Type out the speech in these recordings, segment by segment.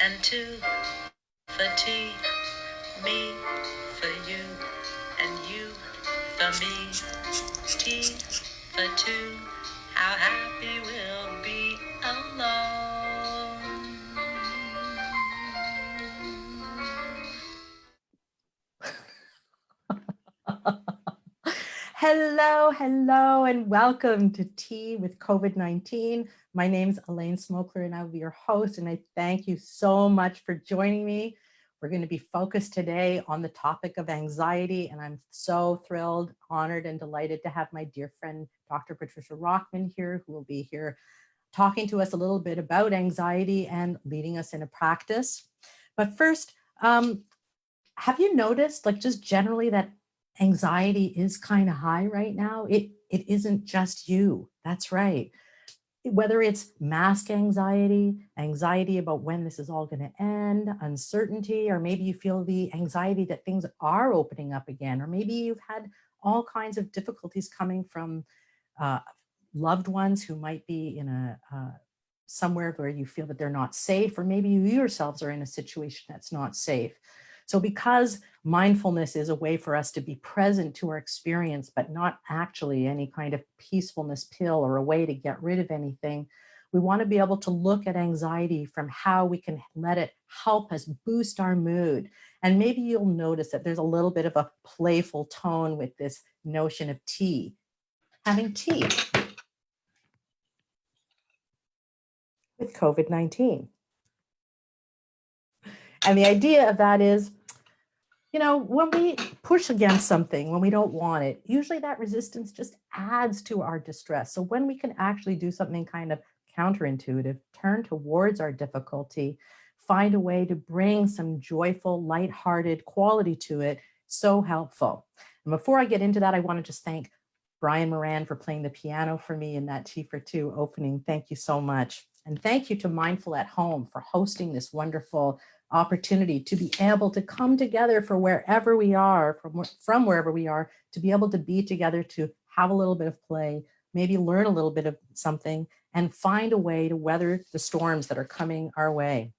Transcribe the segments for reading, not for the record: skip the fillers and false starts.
and two for tea, me for you, and you for me. Tea for two, how happy we'll be alone. Hello, and welcome to Tea with COVID-19. My name is Elaine Smookler, and I will be your host, and I thank you so much for joining me. We're going to be focused today on the topic of anxiety, and I'm so thrilled, honored, and delighted to have my dear friend, Dr. Patricia Rahman here, who will be here talking to us a little bit about anxiety and leading us in a practice. But first, have you noticed, like, just generally that anxiety is kind of high right now? It isn't just you. That's right. Whether it's mask anxiety, anxiety about when this is all going to end, uncertainty, or maybe you feel the anxiety that things are opening up again, or maybe you've had all kinds of difficulties coming from uh, loved ones who might be in a somewhere where you feel that they're not safe, or maybe you yourselves are in a situation that's not safe. So because mindfulness is a way for us to be present to our experience, but not actually any kind of peacefulness pill or a way to get rid of anything, we want to be able to look at anxiety from how we can let it help us boost our mood. And maybe you'll notice that there's a little bit of a playful tone with this notion of tea. Having tea with COVID-19. And the idea of that is, when we push against something, when we don't want it, usually that resistance just adds to our distress. So when we can actually do something kind of counterintuitive, turn towards our difficulty, find a way to bring some joyful, lighthearted quality to it, so helpful. And before I get into that, I want to just thank Brian Moran for playing the piano for me in that Tea for Two opening. Thank you so much. And thank you to Mindful at Home for hosting this wonderful opportunity to be able to come together for wherever we are, from wherever we are, to be able to be together, to have a little bit of play, maybe learn a little bit of something, and find a way to weather the storms that are coming our way.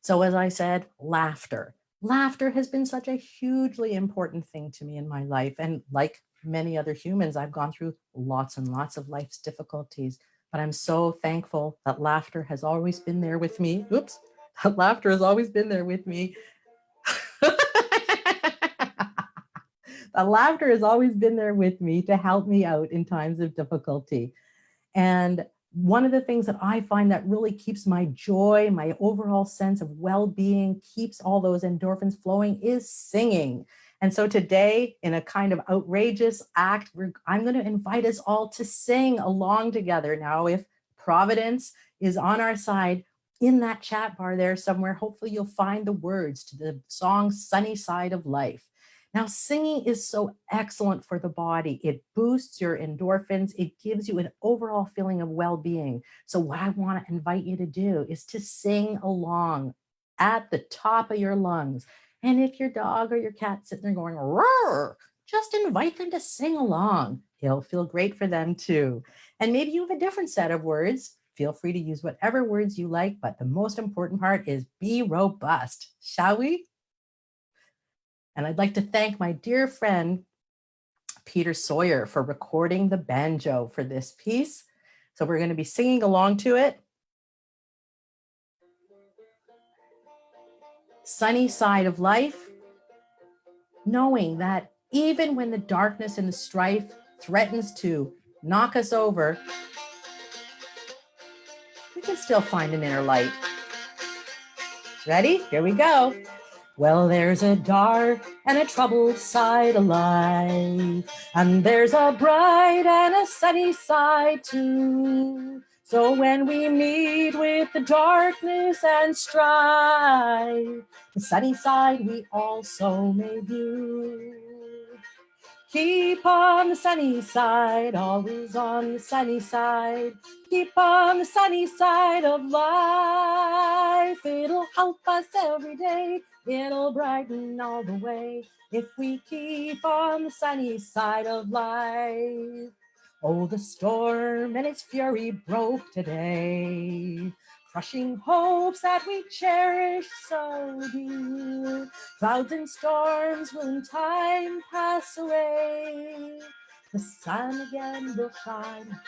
So as I said, laughter. Laughter has been such a hugely important thing to me in my life. And like many other humans, I've gone through lots and lots of life's difficulties. But I'm so thankful that laughter has always been there with me. Oops, that laughter has always been there with me. The laughter has always been there with me to help me out in times of difficulty. And one of the things that I find that really keeps my joy, my overall sense of well-being, keeps all those endorphins flowing is singing. And so today, in a kind of outrageous act, I'm going to invite us all to sing along together. Now, if Providence is on our side, in that chat bar there somewhere, hopefully you'll find the words to the song Sunny Side of Life. Now, singing is so excellent for the body. It boosts your endorphins. It gives you an overall feeling of well-being. So what I want to invite you to do is to sing along at the top of your lungs. And if your dog or your cat sitting there going, roar, just invite them to sing along. It'll feel great for them too. And maybe you have a different set of words. Feel free to use whatever words you like, but the most important part is be robust. Shall we? And I'd like to thank my dear friend, Peter Sawyer, for recording the banjo for this piece. So we're going to be singing along to it. Sunny side of life, knowing that even when the darkness and the strife threatens to knock us over, we can still find an inner light. Ready? Here we go. Well, there's a dark and a troubled side of life, and there's a bright and a sunny side too. So when we meet with the darkness and strife, the sunny side we also may view. Keep on the sunny side, always on the sunny side. Keep on the sunny side of life. It'll help us every day. It'll brighten all the way if we keep on the sunny side of life. Oh, the storm and its fury broke today. crushing hopes that we cherish so dear. Clouds and storms will in time pass away. The sun again will shine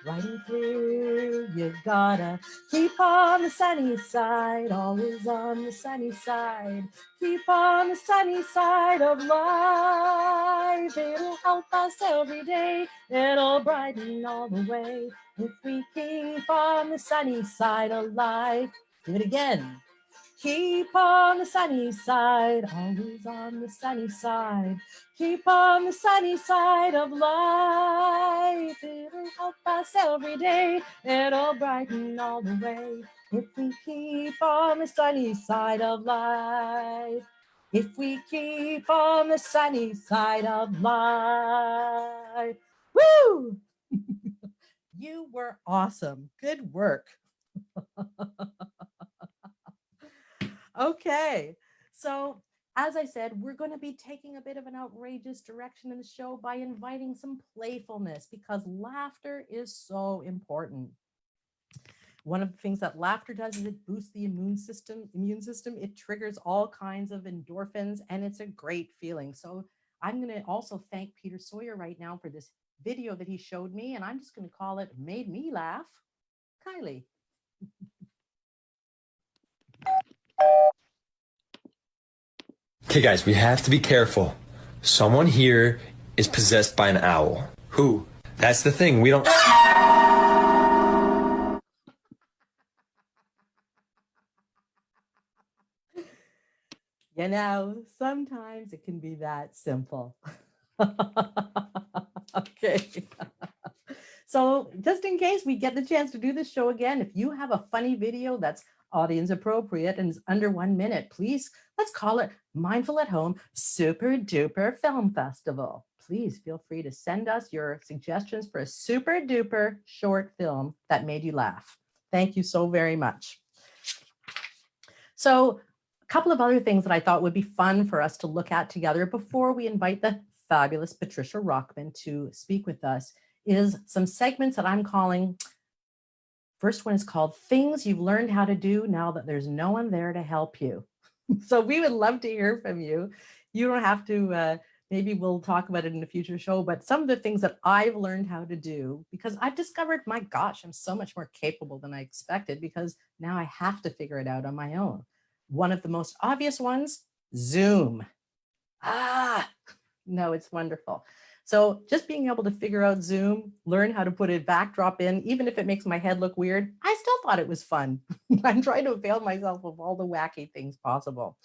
bright and clear. You gotta keep on the sunny side, always on the sunny side. Keep on the sunny side of life. It'll help us every day. It'll brighten all the way if we keep on the sunny side of life. Do it again. Keep on the sunny side, always on the sunny side. Keep on the sunny side of life. It'll help us every day. It'll brighten all the way if we keep on the sunny side of life. If we keep on the sunny side of life. Woo! You were awesome. Good work. Okay, so as I said, we're going to be taking a bit of an outrageous direction in the show by inviting some playfulness because laughter is so important. One of the things that laughter does is it boosts the immune system. It triggers all kinds of endorphins, and it's a great feeling. So I'm going to also thank Peter Sawyer right now for this video that he showed me, and I'm just going to call it Made Me Laugh. Kylie. Okay, guys, we have to be careful. Someone here is possessed by an owl. Who? That's the thing. We don't. You know, sometimes it can be that simple. Okay. So just in case we get the chance to do this show again, if you have a funny video that's audience appropriate and is under 1 minute, please, let's call it Mindful at Home Super Duper Film Festival. Please feel free to send us your suggestions for a super duper short film that made you laugh. Thank you so very much. So a couple of other things that I thought would be fun for us to look at together before we invite the fabulous Patricia Rahman to speak with us is some segments that I'm calling, first one is called Things You've Learned How to Do Now That There's No One There to Help You. So we would love to hear from you. You don't have to, maybe we'll talk about it in a future show, but some of the things that I've learned how to do, because I've discovered, my gosh, I'm so much more capable than I expected because now I have to figure it out on my own. One of the most obvious ones, Zoom. No, it's wonderful. So just being able to figure out Zoom, learn how to put a backdrop in, even if it makes my head look weird, I still thought it was fun. I'm trying to avail myself of all the wacky things possible.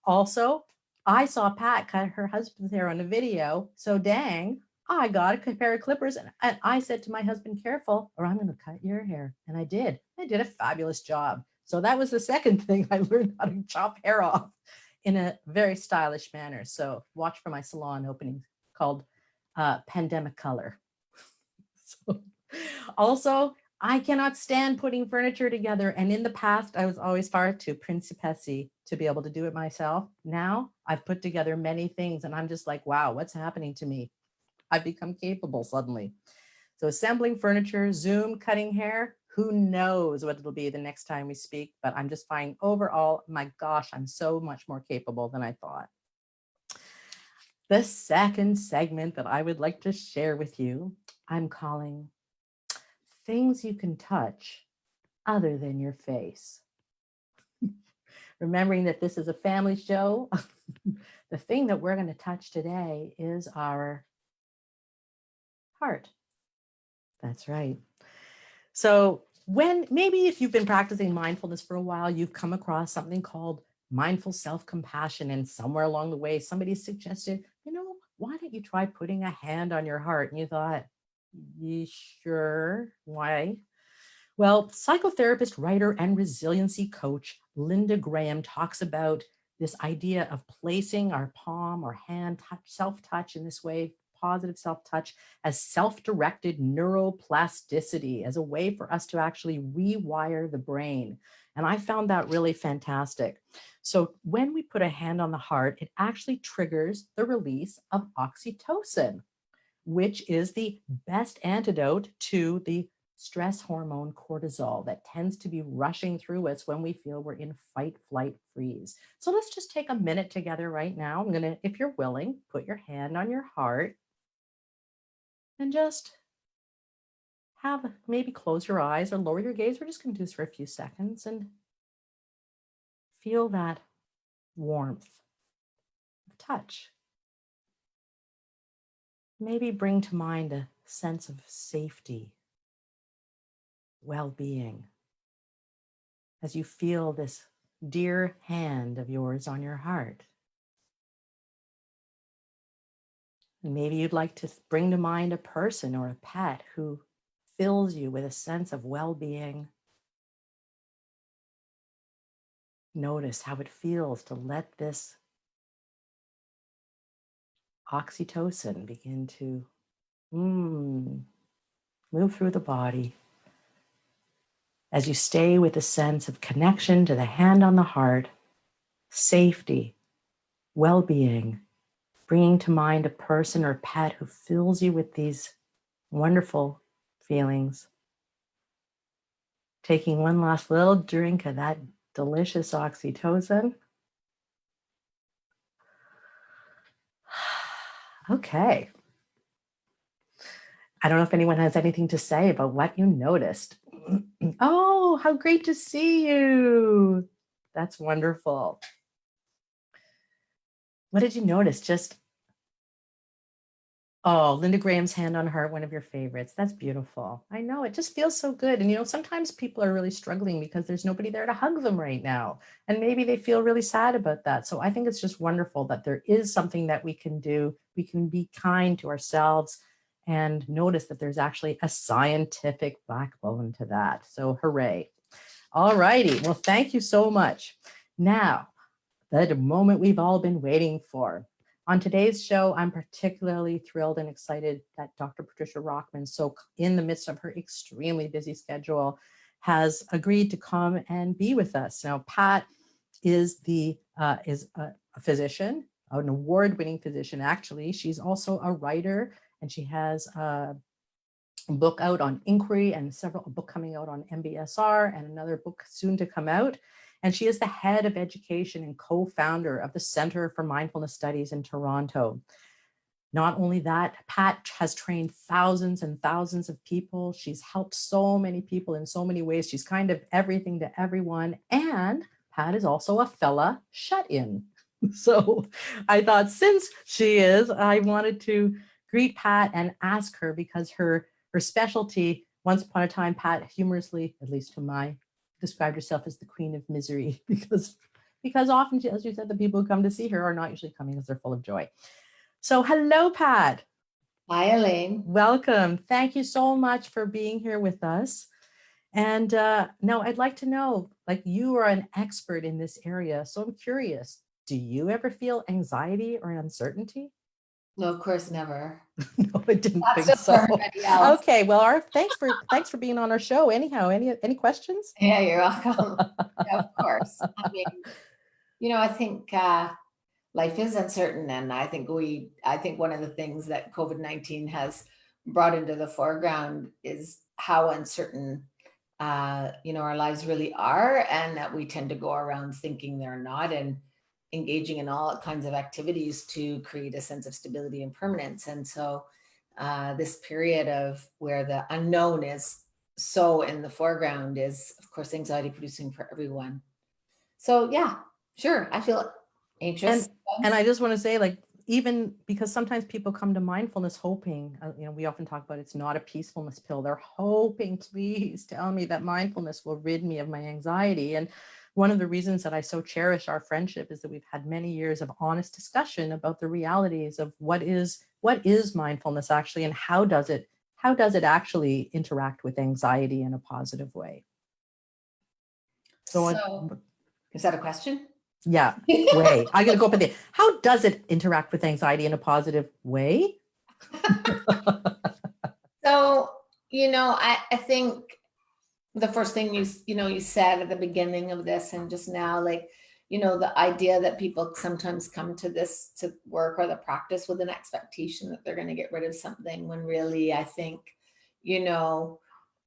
Also, I saw Pat cut her husband's hair on a video. So dang, I got a pair of clippers and I said to my husband, careful, or I'm going to cut your hair. And I did. I did a fabulous job. So that was the second thing I learned how to chop hair off in a very stylish manner. So watch for my salon opening called Pandemic Color. So, also, I cannot stand putting furniture together. And in the past, I was always far too principessy to be able to do it myself. Now I've put together many things and I'm just like, wow, what's happening to me? I've become capable suddenly. So assembling furniture, Zoom, cutting hair, who knows what it'll be the next time we speak, but I'm just finding overall, my gosh, I'm so much more capable than I thought. The second segment that I would like to share with you, I'm calling Things You Can Touch Other Than Your Face. Remembering that this is a family show, the thing that we're going to touch today is our heart. That's right. So maybe if you've been practicing mindfulness for a while, you've come across something called mindful self-compassion. And somewhere along the way, somebody suggested, why don't you try putting a hand on your heart? And you thought, you sure? Why? Well, psychotherapist, writer, and resiliency coach Linda Graham talks about this idea of placing our palm or hand self-touch in this way, positive self-touch, as self-directed neuroplasticity, as a way for us to actually rewire the brain. And I found that really fantastic. So when we put a hand on the heart, it actually triggers the release of oxytocin, which is the best antidote to the stress hormone cortisol that tends to be rushing through us when we feel we're in fight, flight, freeze. So let's just take a minute together right now. I'm going to, if you're willing, put your hand on your heart and just maybe close your eyes or lower your gaze. We're just going to do this for a few seconds and feel that warmth of touch. Maybe bring to mind a sense of safety, well-being, as you feel this dear hand of yours on your heart. And maybe you'd like to bring to mind a person or a pet who fills you with a sense of well-being. Notice how it feels to let this oxytocin begin to move through the body as you stay with a sense of connection to the hand on the heart, safety, well-being, bringing to mind a person or pet who fills you with these wonderful feelings. Taking one last little drink of that delicious oxytocin. Okay. I don't know if anyone has anything to say about what you noticed. Oh, how great to see you. That's wonderful. What did you notice? Linda Graham's hand on heart, one of your favorites. That's beautiful. I know, it just feels so good. And sometimes people are really struggling because there's nobody there to hug them right now. And maybe they feel really sad about that. So I think it's just wonderful that there is something that we can do. We can be kind to ourselves and notice that there's actually a scientific backbone to that. So hooray. All righty. Well, thank you so much. Now, the moment we've all been waiting for. On today's show, I'm particularly thrilled and excited that Dr. Patricia Rahman, so in the midst of her extremely busy schedule, has agreed to come and be with us. Now, Pat is a physician, an award-winning physician, actually. She's also a writer, and she has a book out on inquiry and a book coming out on MBSR and another book soon to come out. And she is the head of education and co-founder of the Center for Mindfulness Studies in Toronto. Not only that, Pat has trained thousands and thousands of people. She's helped so many people in so many ways. She's kind of everything to everyone. And Pat is also a fella shut-in. So I thought, since she is, I wanted to greet Pat and ask her, because her specialty, once upon a time, Pat humorously, at least to my, described herself as the queen of misery, because often, as you said, the people who come to see her are not usually coming because they're full of joy. So hello, Pat. Hi, Elaine. Welcome. Thank you so much for being here with us. And now I'd like to know, like, you are an expert in this area. So I'm curious, do you ever feel anxiety or uncertainty? No, of course, never. No, I didn't That's think just so. for everybody else. Okay, well, thanks for being on our show. Anyhow, any questions? Yeah, you're welcome. Yeah, of course. I mean, I think life is uncertain, and I think one of the things that COVID-19 has brought into the foreground is how uncertain our lives really are, and that we tend to go around thinking they're not, and engaging in all kinds of activities to create a sense of stability and permanence. And so this period of where the unknown is so in the foreground is, of course, anxiety producing for everyone. So yeah, sure, I feel anxious. And I just want to say, like, even because sometimes people come to mindfulness hoping, we often talk about it's not a peacefulness pill. They're hoping, please tell me that mindfulness will rid me of my anxiety. And one of the reasons that I so cherish our friendship is that we've had many years of honest discussion about the realities of what is mindfulness actually, and how does it actually interact with anxiety in a positive way. So is that a question? Yeah, way. I'm going to go up with it. How does it interact with anxiety in a positive way? So, I think the first thing you said at the beginning of this and just now, like, the idea that people sometimes come to work or the practice with an expectation that they're going to get rid of something, when really I think,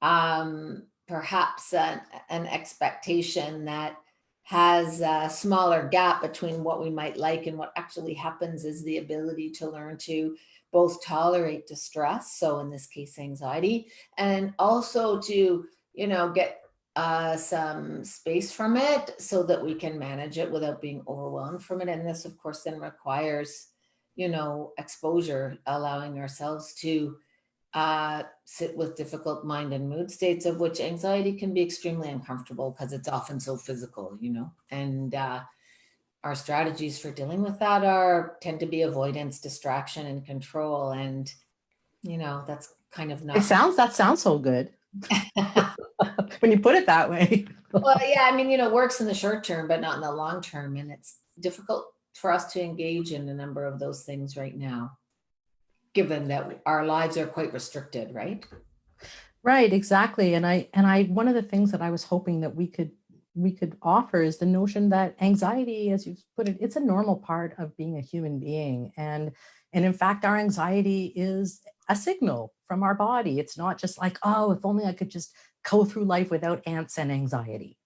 perhaps an expectation that has a smaller gap between what we might like and what actually happens is the ability to learn to both tolerate distress, so in this case anxiety, and also to get some space from it so that we can manage it without being overwhelmed from it. And this of course then requires exposure, allowing ourselves to sit with difficult mind and mood states, of which anxiety can be extremely uncomfortable because it's often so physical, and our strategies for dealing with that tend to be avoidance, distraction, and control. And that's kind of not. That sounds so good when you put it that way. Well, yeah, I mean, it works in the short term, but not in the long term. And it's difficult for us to engage in a number of those things right now, given that our lives are quite restricted, right? Right, exactly. And I one of the things that I was hoping that we could offer is the notion that anxiety, as you put it, it's a normal part of being a human being. And in fact, our anxiety is a signal from our body. It's not just like, oh, if only I could just go through life without ants and anxiety.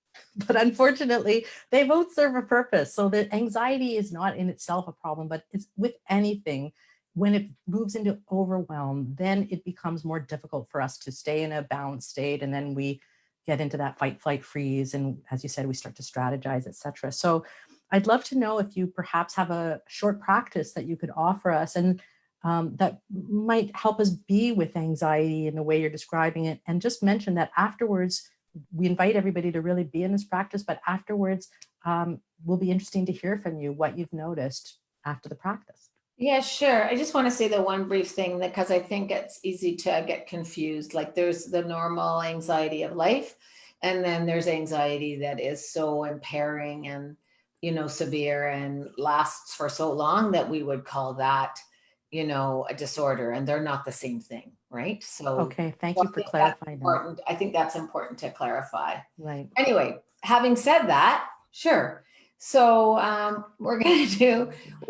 But unfortunately, they both serve a purpose. So that anxiety is not in itself a problem, but it's with anything. When it moves into overwhelm, then it becomes more difficult for us to stay in a balanced state. And then we get into that fight, flight, freeze. And as you said, we start to strategize, etc. So I'd love to know if you perhaps have a short practice that you could offer us and that might help us be with anxiety in the way you're describing it. And just mention that afterwards, we invite everybody to really be in this practice, but afterwards will be interesting to hear from you what you've noticed after the practice. Yeah, sure. I just want to say the one brief thing, that because I think it's easy to get confused. Like there's the normal anxiety of life, and then there's anxiety that is so impairing and, severe and lasts for so long that we would call that, a disorder, and they're not the same thing, right? So okay, thank you for clarifying that. I think that's important to clarify. Right. Anyway, having said that, sure. So we'll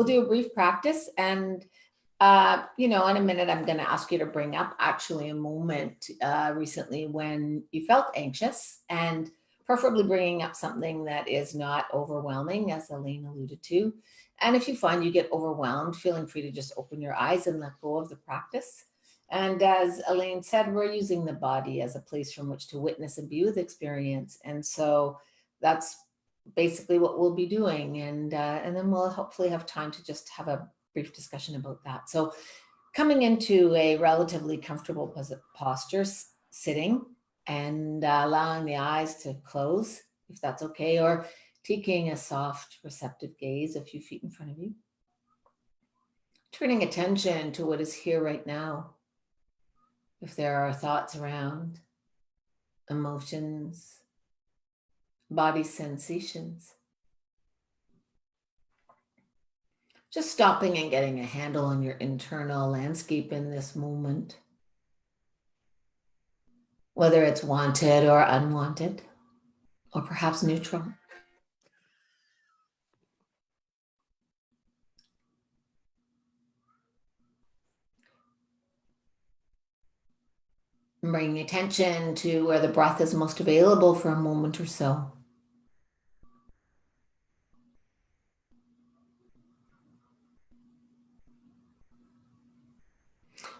do a brief practice, and in a minute, I'm going to ask you to bring up actually a moment recently when you felt anxious, and preferably bringing up something that is not overwhelming, as Elaine alluded to. And if you find you get overwhelmed, feeling free to just open your eyes and let go of the practice. And as Elaine said, we're using the body as a place from which to witness and be with experience. And so that's basically what we'll be doing. And then we'll hopefully have time to just have a brief discussion about that. So coming into a relatively comfortable posture, sitting, and allowing the eyes to close, if that's okay, or taking a soft, receptive gaze a few feet in front of you. Turning attention to what is here right now. If there are thoughts around, emotions, body sensations. Just stopping and getting a handle on your internal landscape in this moment, whether it's wanted or unwanted, or perhaps neutral. Bringing attention to where the breath is most available for a moment or so.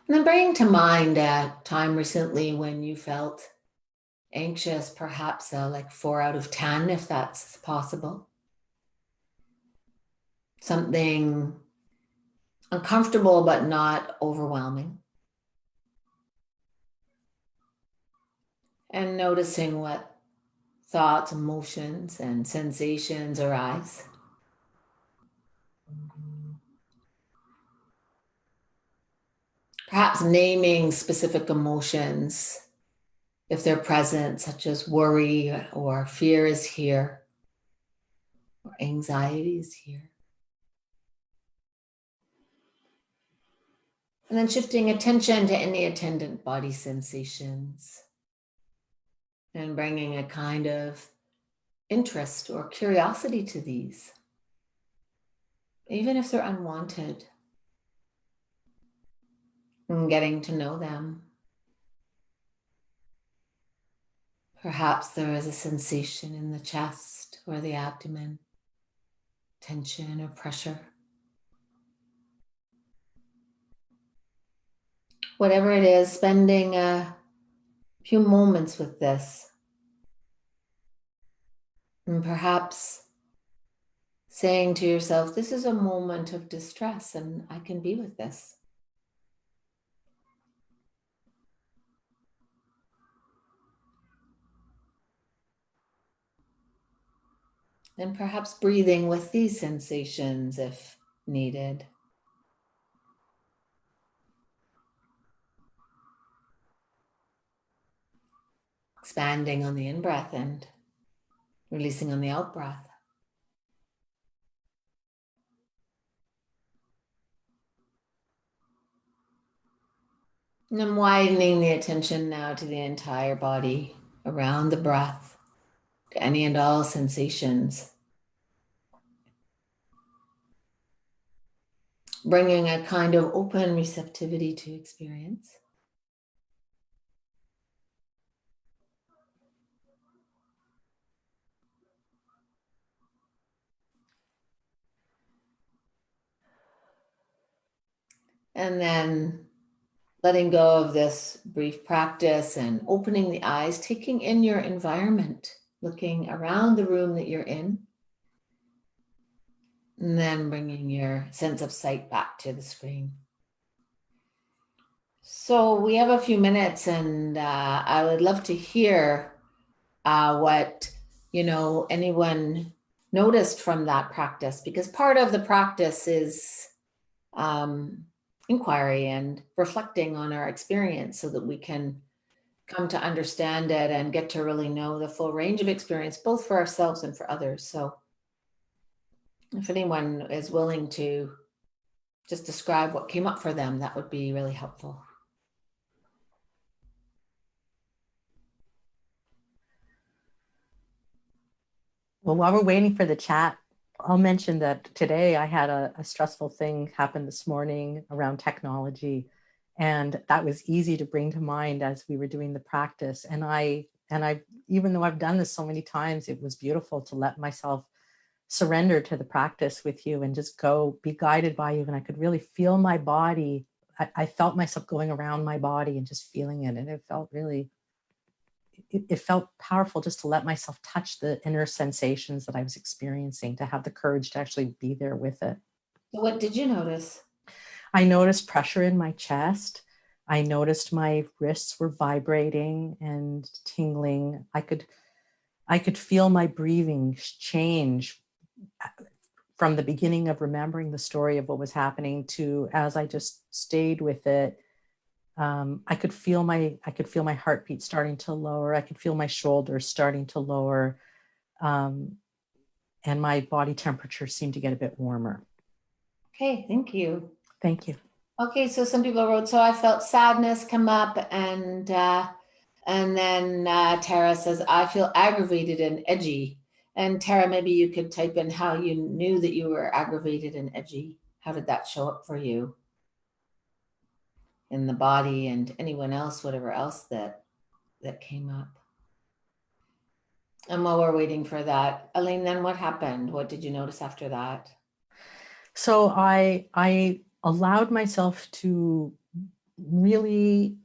And then bringing to mind a time recently when you felt anxious, perhaps like 4 out of 10, if that's possible. Something uncomfortable, but not overwhelming. And noticing what thoughts, emotions, and sensations arise. Perhaps naming specific emotions if they're present, such as worry or fear is here, or anxiety is here. And then shifting attention to any attendant body sensations and bringing a kind of interest or curiosity to these, even if they're unwanted, and getting to know them. Perhaps there is a sensation in the chest or the abdomen, tension or pressure. Whatever it is, spending a few moments with this. And perhaps saying to yourself, this is a moment of distress and I can be with this. And perhaps breathing with these sensations if needed. Expanding on the in-breath and releasing on the out-breath. And I'm widening the attention now to the entire body, around the breath, to any and all sensations. Bringing a kind of open receptivity to experience. And then letting go of this brief practice and opening the eyes, taking in your environment, looking around the room that you're in, and then bringing your sense of sight back to the screen. So we have a few minutes, and I would love to hear what anyone noticed from that practice, because part of the practice is inquiry and reflecting on our experience so that we can come to understand it and get to really know the full range of experience, both for ourselves and for others. So if anyone is willing to just describe what came up for them, that would be really helpful. Well, while we're waiting for the chat, I'll mention that today I had a stressful thing happen this morning around technology, and that was easy to bring to mind as we were doing the practice. And I, even though I've done this so many times, it was beautiful to let myself surrender to the practice with you and just go be guided by you. And I could really feel my body. I felt myself going around my body and just feeling it. And it felt really, it felt powerful just to let myself touch the inner sensations that I was experiencing, to have the courage to actually be there with it. So what did you notice? I noticed pressure in my chest. I noticed my wrists were vibrating and tingling. I could feel my breathing change from the beginning of remembering the story of what was happening to as I just stayed with it. I could feel my heartbeat starting to lower. I could feel my shoulders starting to lower, and my body temperature seemed to get a bit warmer. Okay, thank you. Thank you. Okay, so some people wrote, so I felt sadness come up, and then Tara says, I feel aggravated and edgy. And Tara, maybe you could type in how you knew that you were aggravated and edgy. How did that show up for you in the body, and anyone else, whatever else that came up? And while we're waiting for that, Elaine, then what happened? What did you notice after that? So I allowed myself to really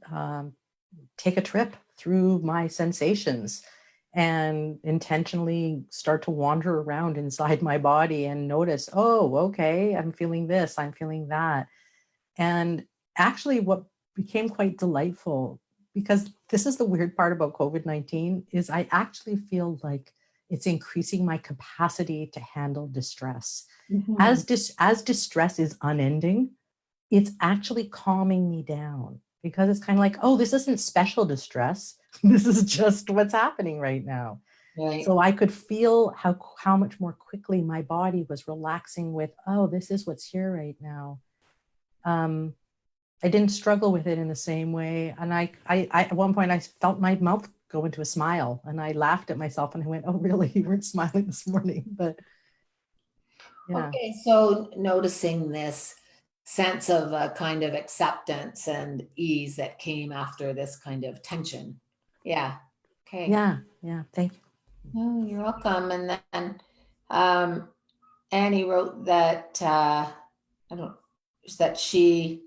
take a trip through my sensations and intentionally start to wander around inside my body and notice, oh, okay, I'm feeling this, I'm feeling that. And actually what became quite delightful, because this is the weird part about COVID-19, is I actually feel like it's increasing my capacity to handle distress. Mm-hmm. As distress is unending, it's actually calming me down, because it's kind of like, oh, this isn't special distress. This is just what's happening right now. Right. So I could feel how much more quickly my body was relaxing with, oh, this is what's here right now. I didn't struggle with it in the same way. And I at one point I felt my mouth go into a smile, and I laughed at myself and I went, oh, really? You weren't smiling this morning, but yeah. Okay, so noticing this sense of a kind of acceptance and ease that came after this kind of tension. Yeah. Okay. Yeah, thank you. Oh, you're welcome. And then Annie wrote that that she.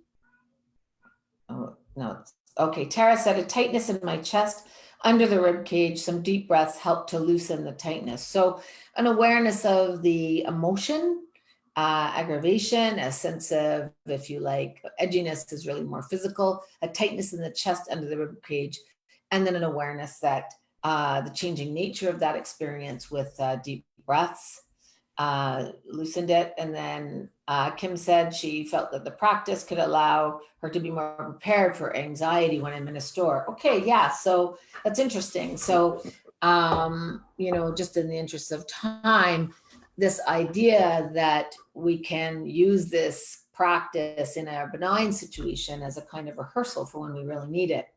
Oh no. Okay. Tara said a tightness in my chest under the rib cage. Some deep breaths help to loosen the tightness. So an awareness of the emotion, aggravation, a sense of, if you like, edginess is really more physical. A tightness in the chest under the rib cage, and then an awareness that the changing nature of that experience with deep breaths loosened it. And then Kim said she felt that the practice could allow her to be more prepared for anxiety when I'm in a store. Okay, yeah, so that's interesting. So, just in the interest of time, this idea that we can use this practice in a benign situation as a kind of rehearsal for when we really need it.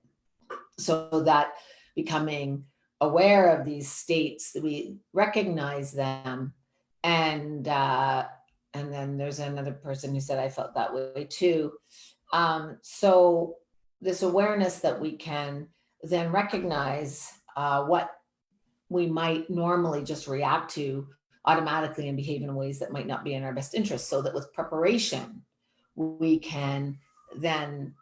So that becoming aware of these states, that we recognize them, and then there's another person who said I felt that way too. So this awareness that we can then recognize what we might normally just react to automatically and behave in ways that might not be in our best interest, so that with preparation we can then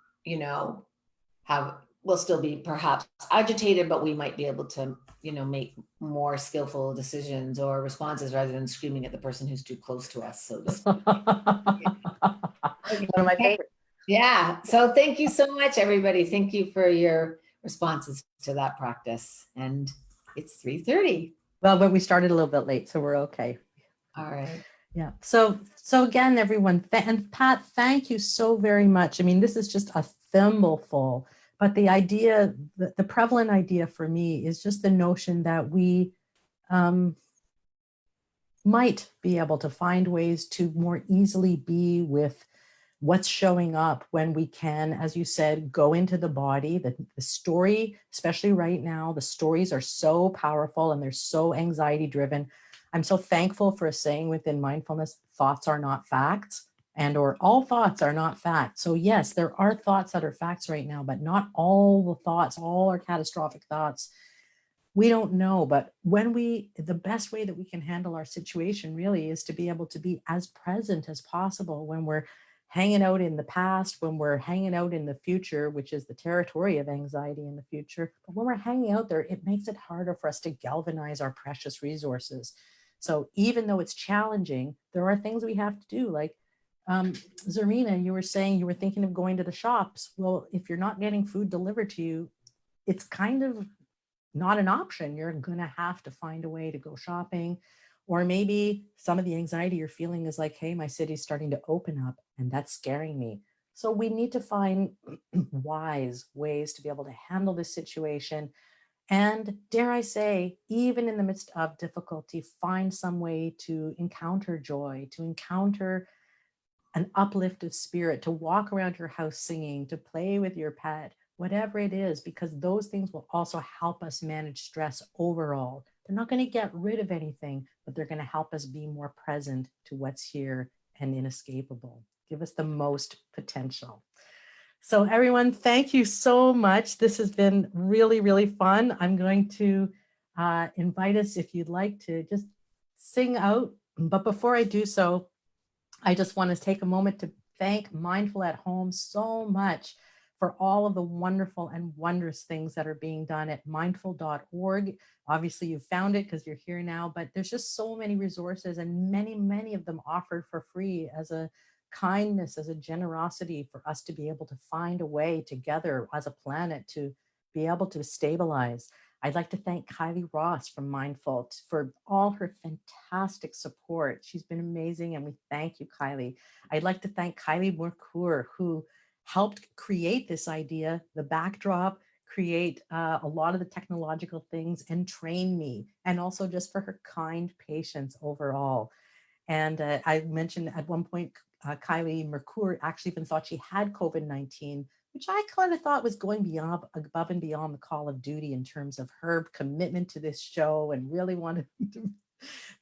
we'll still be perhaps agitated, but we might be able to make more skillful decisions or responses rather than screaming at the person who's too close to us. So just One of my favorites. yeah. So thank you so much, everybody. Thank you for your responses to that practice. And it's 3:30. Well, but we started a little bit late, so we're okay. All right. Yeah. So again, everyone, and Pat, thank you so very much. I mean, this is just a thimbleful, but the idea, the prevalent idea for me is just the notion that we might be able to find ways to more easily be with what's showing up when we can, as you said, go into the body. The story, especially right now, the stories are so powerful and they're so anxiety driven. I'm so thankful for a saying within mindfulness, thoughts are not facts, or all thoughts are not facts. So yes, there are thoughts that are facts right now, but not all the thoughts, all are catastrophic thoughts. We don't know, but the best way that we can handle our situation really is to be able to be as present as possible when we're hanging out in the past, when we're hanging out in the future, which is the territory of anxiety in the future. But when we're hanging out there, it makes it harder for us to galvanize our precious resources. So even though it's challenging, there are things we have to do. Like Zarina, you were saying you were thinking of going to the shops. Well, if you're not getting food delivered to you, it's kind of not an option. You're going to have to find a way to go shopping. Or maybe some of the anxiety you're feeling is like, hey, my city's starting to open up and that's scaring me. So we need to find wise ways to be able to handle this situation. And dare I say, even in the midst of difficulty, find some way to encounter joy, to encounter an uplifted spirit, to walk around your house singing, to play with your pet, whatever it is, because those things will also help us manage stress overall. They're not going to get rid of anything, but they're going to help us be more present to what's here and inescapable. Give us the most potential. So everyone, thank you so much. This has been really, really fun. I'm going to invite us, if you'd like to just sing out. But before I do so, I just want to take a moment to thank Mindful at Home so much for all of the wonderful and wondrous things that are being done at mindful.org. Obviously, you found it because you're here now, but there's just so many resources and many, many of them offered for free as a kindness, as a generosity for us to be able to find a way together as a planet to be able to stabilize. I'd like to thank Kylie Ross from Mindful for all her fantastic support. She's been amazing, and we thank you, Kylie. I'd like to thank Kylie Mercour, who helped create this idea, the backdrop, create a lot of the technological things, and train me, and also just for her kind patience overall. And I mentioned at one point, Kylie Mercour actually even thought she had COVID-19, which I kind of thought was going above and beyond the call of duty in terms of her commitment to this show and really wanted to,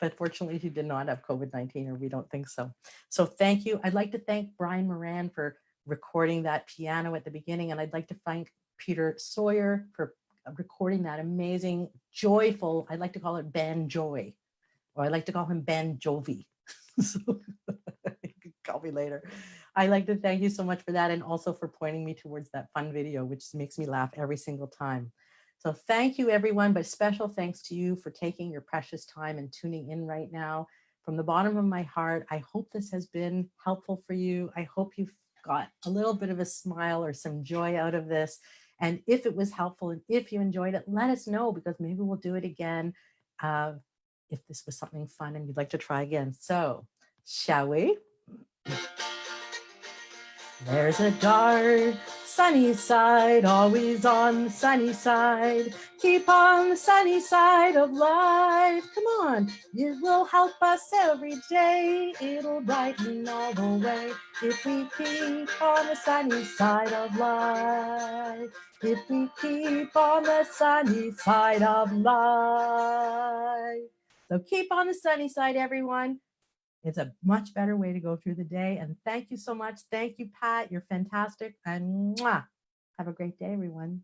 but fortunately she did not have COVID-19, or we don't think so. So thank you. I'd like to thank Brian Moran for recording that piano at the beginning, and I'd like to thank Peter Sawyer for recording that amazing, joyful, I like to call it Ben Joy, or I like to call him Ben Jovi. So you can call me later. I like to thank you so much for that, and also for pointing me towards that fun video, which makes me laugh every single time. So thank you, everyone, but special thanks to you for taking your precious time and tuning in right now. From the bottom of my heart, I hope this has been helpful for you. I hope you've got a little bit of a smile or some joy out of this. And if it was helpful and if you enjoyed it, let us know, because maybe we'll do it again if this was something fun and you'd like to try again. So, shall we? There's a dark, sunny side, always on the sunny side. Keep on the sunny side of life. Come on, it will help us every day. It'll brighten all the way if we keep on the sunny side of life. If we keep on the sunny side of life. So keep on the sunny side, everyone. It's a much better way to go through the day. And thank you so much. Thank you, Pat. You're fantastic. And mwah, have a great day, everyone.